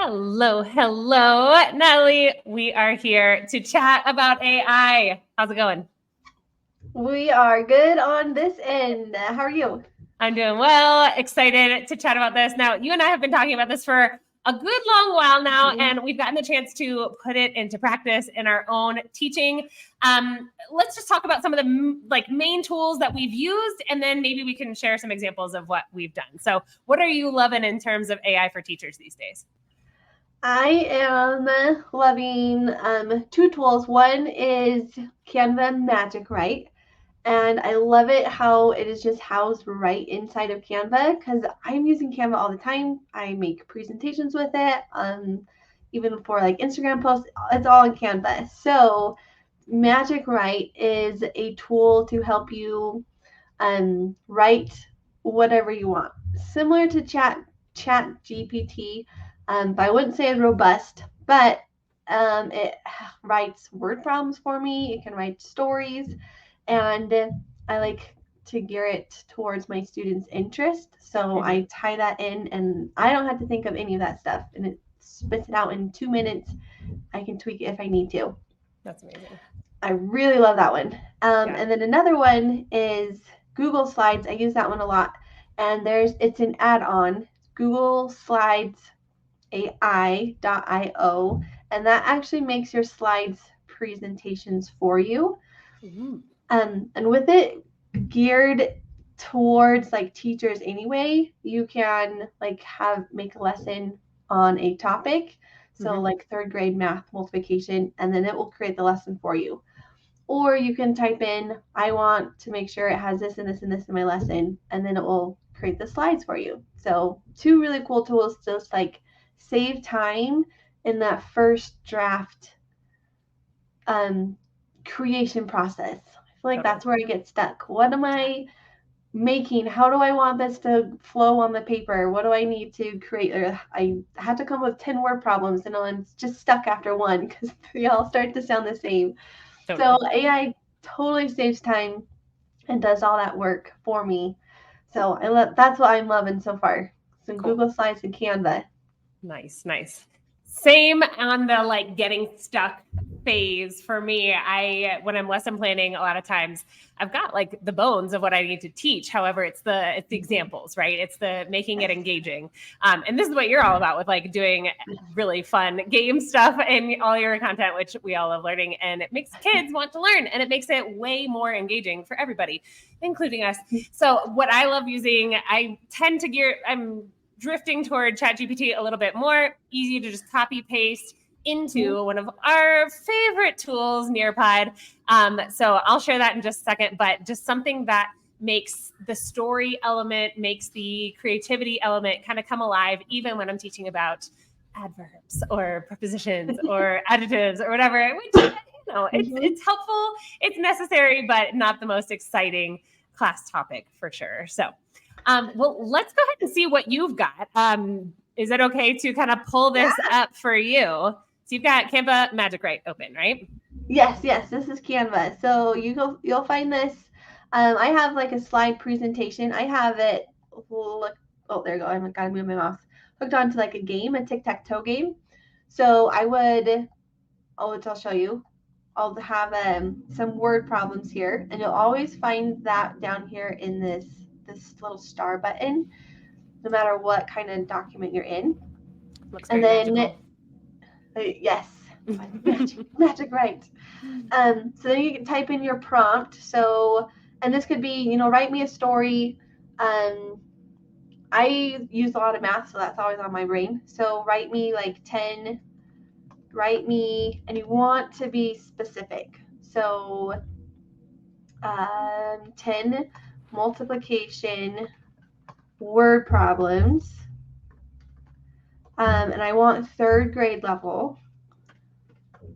Hello, Natalie. We are here to chat about AI. How's it going? We are good on this end. How are you? I'm doing well. Excited to chat about this. Now, you and I have been talking about this for a good long while now, and we've gotten the chance to put it into practice in our own teaching. Let's just talk about some of the main tools that we've used, and then maybe we can share some examples of what we've done. So, what are you loving in terms of AI for teachers these days? I am loving two tools. One is Canva Magic Write, and I love it how it is just housed right inside of Canva because I'm using Canva all the time. I make presentations with it, even for like Instagram posts. It's all in Canva. So Magic Write is a tool to help you write whatever you want, similar to Chat GPT. But I wouldn't say as robust, but it writes word problems for me. It can write stories, and I like to gear it towards my students' interest. So I tie that in, and I don't have to think of any of that stuff, and it spits it out in 2 minutes. I can tweak it if I need to. That's amazing. I really love that one. And then another one is Google Slides. I use that one a lot, and it's an add-on, Google Slides AI.io, and that actually makes your slides presentations for you. And with it geared towards like teachers anyway, you can like make a lesson on a topic. So like third grade math multiplication, and then it will create the lesson for you. Or you can type in, I want to make sure it has this and this and this in my lesson, and then it will create the slides for you. So two really cool tools to just like save time in that first draft creation process. I feel like that's where I get stuck. What am I making? How do I want this to flow on the paper? What do I need to create? Or I had to come up with 10 word problems, and I'm just stuck after one because they all start to sound the same. Totally. So AI totally saves time and does all that work for me. So that's what I'm loving so far. Some Google Slides and Canva. Nice. Same on the getting stuck phase for me. When I'm lesson planning, a lot of times I've got the bones of what I need to teach. However, it's the examples, right? It's the making it engaging. And this is what you're all about with doing really fun game stuff and all your content, which we all love learning. And it makes kids want to learn, and it makes it way more engaging for everybody, including us. So what I love using, I tend to I'm drifting toward ChatGPT a little bit more. Easy to just copy paste into one of our favorite tools, Nearpod. So I'll share that in just a second, but just something that makes the story element, makes the creativity element kind of come alive, even when I'm teaching about adverbs or prepositions or adjectives or whatever, which, it's helpful, it's necessary, but not the most exciting class topic for sure. So well, let's go ahead and see what you've got. Is it okay to kind of pull this up for you? So you've got Canva Magic Write open, right? Yes. This is Canva. So you'll find this. I have a slide presentation. I have it. Oh, there you go. I gotta move my mouse. Hooked onto a game, a tic-tac-toe game. So I'll show you. I'll have some word problems here, and you'll always find that down here in this little star button, no matter what kind of document you're in. Looks very magical. Yes, magic right. So then you can type in your prompt. So, and this could be, write me a story. I use a lot of math, so that's always on my brain. So write me and you want to be specific. So 10 multiplication word problems, and I want third grade level.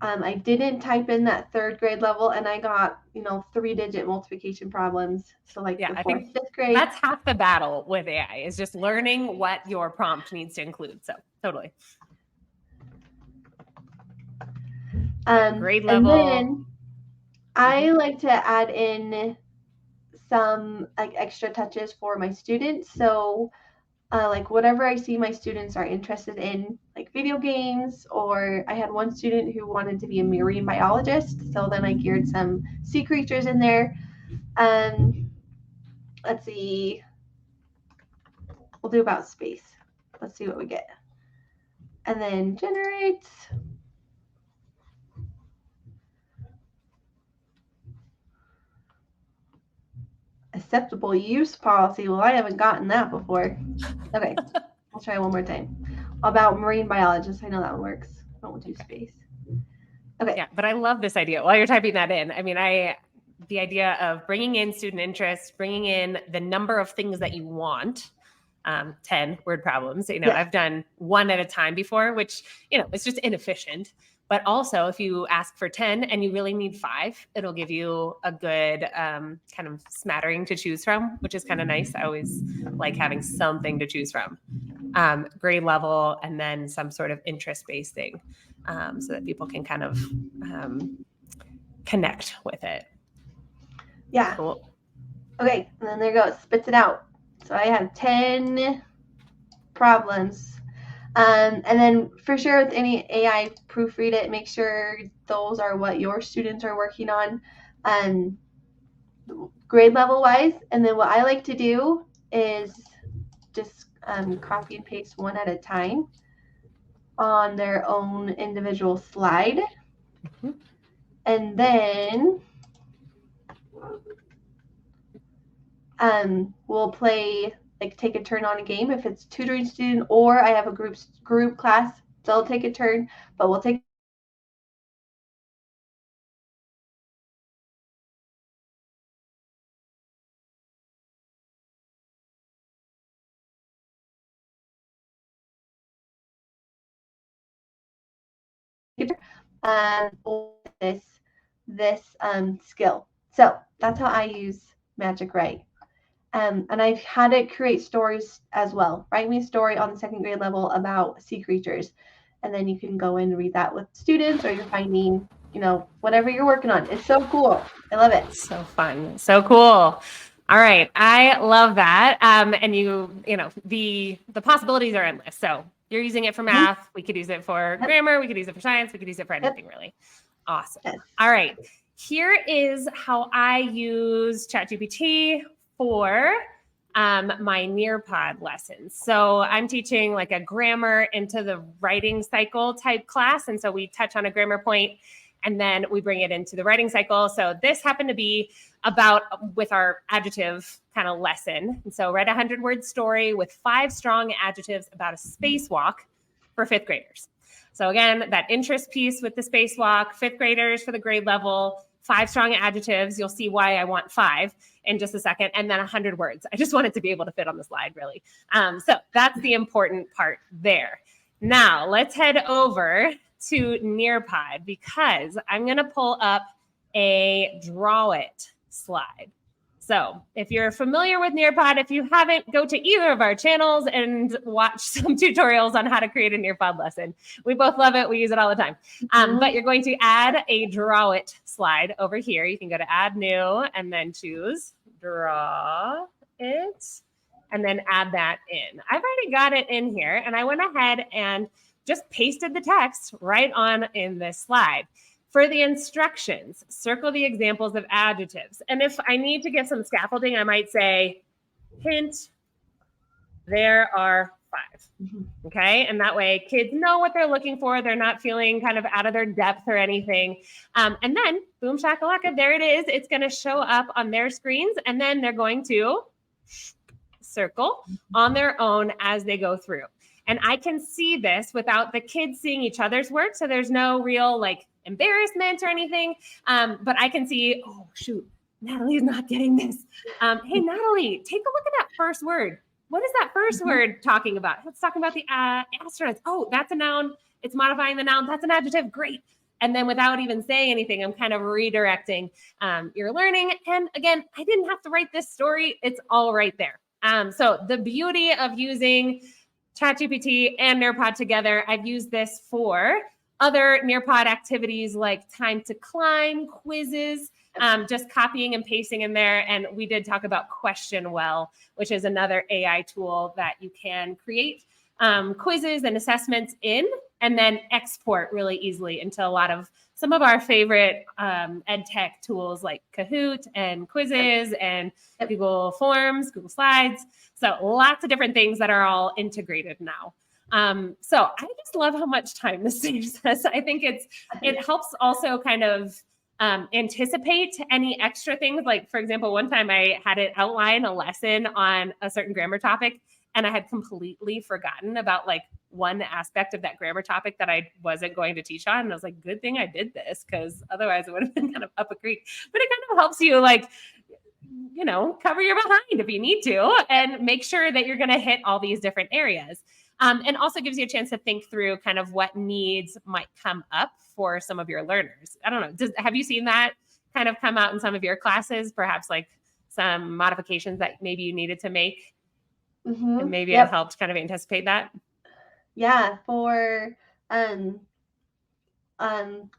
I didn't type in that third grade level, and I got 3-digit multiplication problems. So I think 5th grade. That's half the battle with AI, is just learning what your prompt needs to include. So totally. Grade level. And then I like to add in some extra touches for my students. So whatever I see my students are interested in, like video games, or I had one student who wanted to be a marine biologist. So then I geared some sea creatures in there. Let's see. We'll do about space. Let's see what we get. And then generate. Acceptable use policy. Well, I haven't gotten that before. Okay, I'll try one more time. About marine biologists. I know that one works. I don't want to do space. Okay. Yeah, but I love this idea. While you're typing that in, I mean, the idea of bringing in student interest, bringing in the number of things that you want, 10 word problems. You know, Yeah. I've done one at a time before, which, you know, it's just inefficient. But also, if you ask for 10 and you really need 5, it'll give you a good kind of smattering to choose from, which is kind of nice. I always like having something to choose from. Grade level, and then some sort of interest-based thing, so that people can kind of connect with it. Yeah. Cool. Okay, and then there goes. Spits it out. So I have 10 problems. And then for sure with any AI, proofread it. Make sure those are what your students are working on, grade level wise. And then what I like to do is just copy and paste one at a time on their own individual slide. Mm-hmm. And then we'll play, like, take a turn on a game if it's tutoring student, or I have a group class, so I'll take a turn, but we'll take this skill. So that's how I use Magic Write. And I've had it create stories as well. Write me a story on the 2nd grade level about sea creatures. And then you can go in and read that with students, or you're finding, you know, whatever you're working on. It's so cool. I love it. So fun. So cool. All right. I love that. And you know, the possibilities are endless. So you're using it for math. We could use it for grammar. We could use it for science. We could use it for anything, really. Awesome. Yes. All right. Here is how I use ChatGPT for my Nearpod lessons. So I'm teaching like a grammar into the writing cycle type class. And so we touch on a grammar point and then we bring it into the writing cycle. So this happened to be about with our adjective kind of lesson. And so read a 100-word story with 5 strong adjectives about a spacewalk for 5th graders. So again, that interest piece with the spacewalk, 5th graders for the grade level, 5 strong adjectives. You'll see why I want 5 in just a second. And then 100 words. I just want it to be able to fit on the slide, really. So that's the important part there. Now let's head over to Nearpod, because I'm going to pull up a Draw It slide. So if you're familiar with Nearpod, if you haven't, go to either of our channels and watch some tutorials on how to create a Nearpod lesson. We both love it. We use it all the time. But you're going to add a Draw It slide over here. You can go to Add New and then choose Draw It and then add that in. I've already got it in here, and I went ahead and just pasted the text right on in this slide. For the instructions, circle the examples of adjectives. And if I need to give some scaffolding, I might say, hint, there are 5. Okay. And that way kids know what they're looking for. They're not feeling kind of out of their depth or anything. And then boom shakalaka, there it is. It's going to show up on their screens, and then they're going to circle on their own as they go through. And I can see this without the kids seeing each other's work. So there's no real like embarrassment or anything. But I can see, oh, shoot, Natalie's not getting this. Hey, Natalie, take a look at that first word. What is that first word talking about? It's talking about the astronauts. Oh, that's a noun. It's modifying the noun. That's an adjective. Great. And then without even saying anything, I'm kind of redirecting your learning. And again, I didn't have to write this story. It's all right there. So the beauty of using ChatGPT and Nearpod together, I've used this for other Nearpod activities like time to climb, quizzes, just copying and pasting in there. And we did talk about Question Well, which is another AI tool that you can create quizzes and assessments in and then export really easily into a lot of some of our favorite Edtech tools like Kahoot and quizzes and Google Forms, Google Slides. So lots of different things that are all integrated now. So I just love how much time this saves us. I think it helps also kind of anticipate any extra things. Like, for example, one time I had it outline a lesson on a certain grammar topic, and I had completely forgotten about like one aspect of that grammar topic that I wasn't going to teach on. And I was like, good thing I did this, because otherwise it would have been kind of up a creek. But it kind of helps you like, you know, cover your behind if you need to, and make sure that you're going to hit all these different areas. And also gives you a chance to think through kind of what needs might come up for some of your learners. I don't know. Have you seen that kind of come out in some of your classes? Perhaps like some modifications that maybe you needed to make, and maybe it helped kind of anticipate that. Yeah, for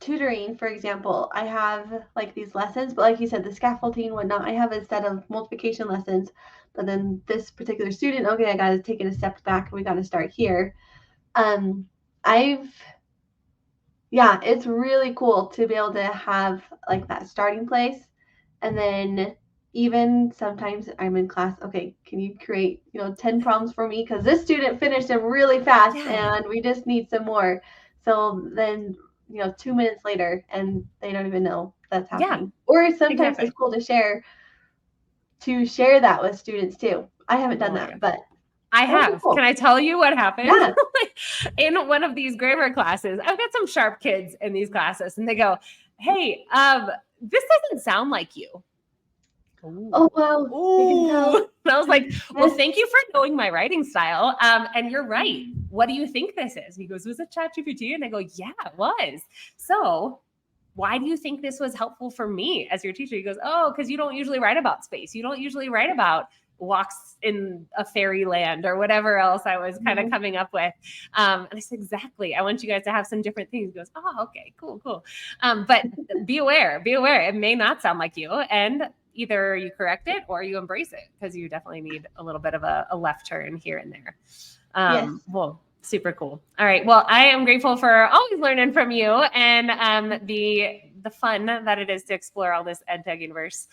tutoring, for example, I have like these lessons, but like you said, the scaffolding and whatnot, I have a set of multiplication lessons. But then this particular student, okay, I got to take it a step back and we got to start here. It's really cool to be able to have like that starting place. And then even sometimes I'm in class, okay, can you create, 10 problems for me? Because this student finished them really fast and we just need some more. So then, 2 minutes later and they don't even know that's happening. Or sometimes it's cool to share that with students too. I haven't done that, but I have. Cool. Can I tell you what happened? Yeah. In one of these grammar classes, I've got some sharp kids in these classes, and they go, "Hey, this doesn't sound like you." Ooh. Oh wow! Ooh. And I was like, "Well, thank you for knowing my writing style." And you're right. What do you think this is? He goes, "Was it ChatGPT?" And I go, "Yeah, it was." So, why do you think this was helpful for me as your teacher? He goes, "Oh, because you don't usually write about space. You don't usually write about walks in a fairyland or whatever else I was kind of coming up with." And I said, exactly. I want you guys to have some different things. He goes, "Oh, okay, cool. But be aware. It may not sound like you. And either you correct it or you embrace it, because you definitely need a little bit of a left turn here and there." Well, super cool. All right. Well, I am grateful for always learning from you, and the fun that it is to explore all this EdTech universe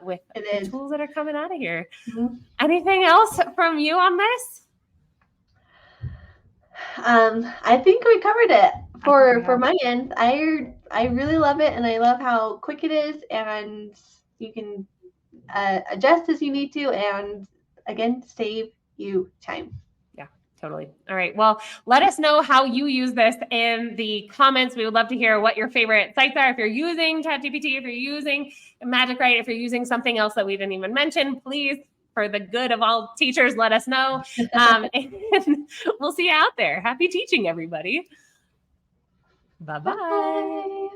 with the tools that are coming out of here. Anything else from you on this? I think we covered it for my end. I really love it, and I love how quick it is, and you can adjust as you need to, and again, save you time. Totally. All right. Well, let us know how you use this in the comments. We would love to hear what your favorite sites are. If you're using ChatGPT, if you're using Magic Write, if you're using something else that we didn't even mention, please, for the good of all teachers, let us know. And we'll see you out there. Happy teaching, everybody. Bye-bye. Bye.